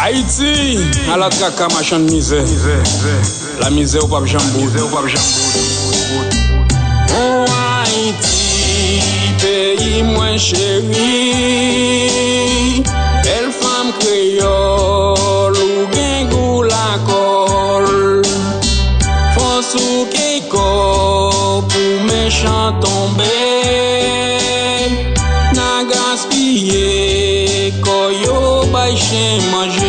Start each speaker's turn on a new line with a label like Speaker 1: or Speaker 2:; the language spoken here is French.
Speaker 1: Haïti, à la caca machin de misère. La misère au pape Jambou. Oh Haïti, pays moins chéri. Belle femme créole ou gengou la colle. Force ou kéko pour méchant tomber. Na gaspiller koyo bay chien manger.